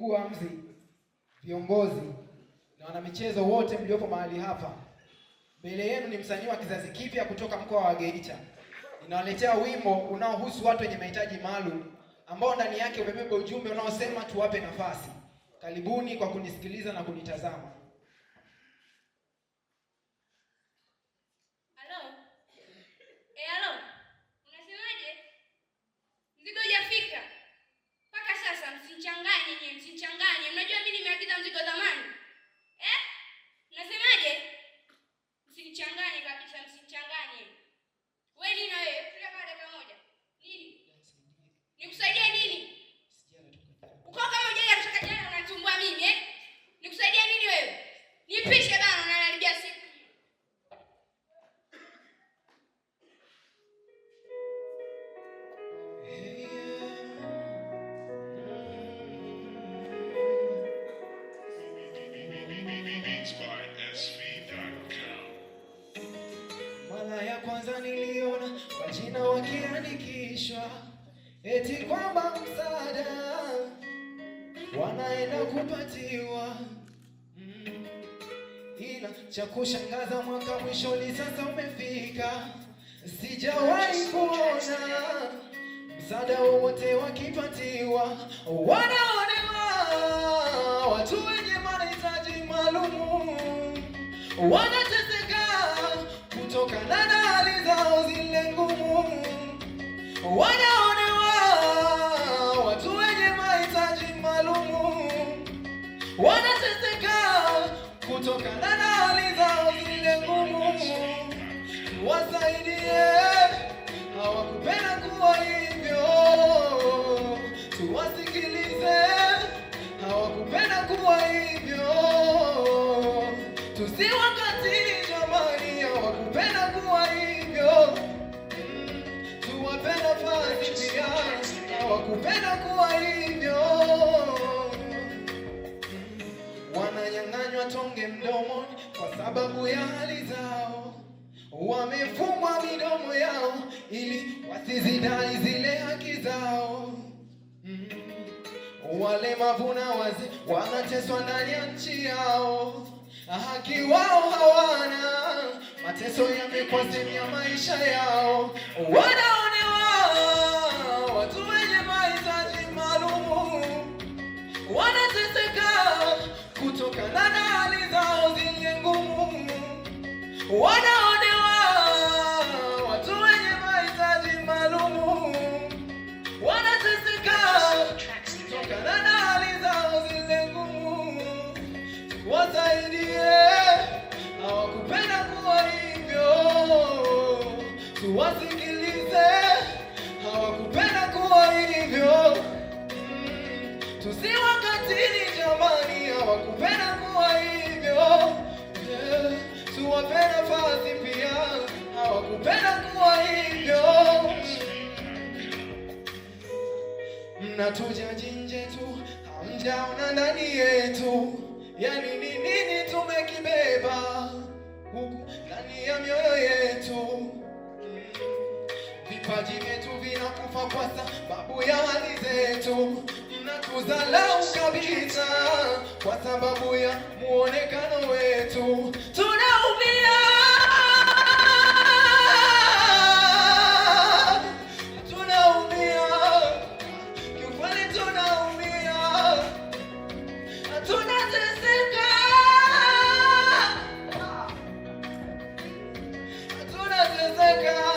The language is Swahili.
ndugu waamzi, viongozi na wanamichezo wote mliopo mahali hapa, mbele yenu ni msanii wa kizazi kipya kutoka mkoa wa Geita. Ninawaletea wimbo unaohusu watu wenye mahitaji maalum ambao ndani yake umebeba ujumbe unaosema tuwape nafasi. Karibuni kwa kunisikiliza na kunitazama. Msichanganye. Mnajua mimi nimeagiza mzigo zamani. Unasemaje? Msichanganye kabisa, msichanganye. Wewe nini wewe? Tulia kwa dakika moja. Nini? Nikusaidie nini? Uko kama hujaja kutoka jana unatumbua mimi Nikusaidie nini wewe? Nipishe bana, unanaribia siku. Mara ya kwanza niliona kwa jina wakiandikishwa eti kwamba msaada wanaenda kupatiwa, ila cha kushangaza mwaka mwishoni sasa umefika, sijawahi kuona msaada wowote wakipatiwa. Wanaonewa watu wenye mahitaji maalumu, wanateseka kutokana na hali zao zile ngumu. Wanaonewa watu wenye mahitaji maalumu, wanateseka kutokana na hali zao zile ngumu. Tuwasaidie, hawakupenda kuwa hivyo. Tuwasikilize, hawakupenda kuwa hivyo. Tusiwakatili jamani, hawakupenda kuwa hivyo. Tuwape nafasi pia, hawakupenda kuwa hivyo. Wananyang'anywa tonge mdomoni kwa sababu ya hali zao, wamefungwa midomo yao ili wasizidai zile haki zao. Walemavu na wazee wanateswa ndani ya nchi yao, haki wao hawana, mateso yamekuwa sehemu ya maisha yao. Wanaonewa watu wenye mahitaji maalumu, wanateseka kutokana na hali zao zile ngumu. Wanaonewa watu wenye mahitaji maalumu, wanateseka kutokana na hali zao zile ngumu. Tuwasaidie, hawakupenda kuwa hivyo. Tuwasikilize, hawakupenda kuwa hivyo. Tusiwakatili jamani, hawakupenda kuwa hivyo. Tuwape nafasi pia, hawakupenda kuwa hivyo. Mnatujaji nje tu, hamjaona ndani yetu. Yani ni nini tumekibeba huku ndani ya mioyo yetu? Vipaji vyetu vinakufa kwa sababu ya hali zetu. Mnatuzalau kabisa kwa sababu ya muonekano wetu. Tunaumia, tunaumia, kiukweli tunaumia, tunateseka, tunateseka.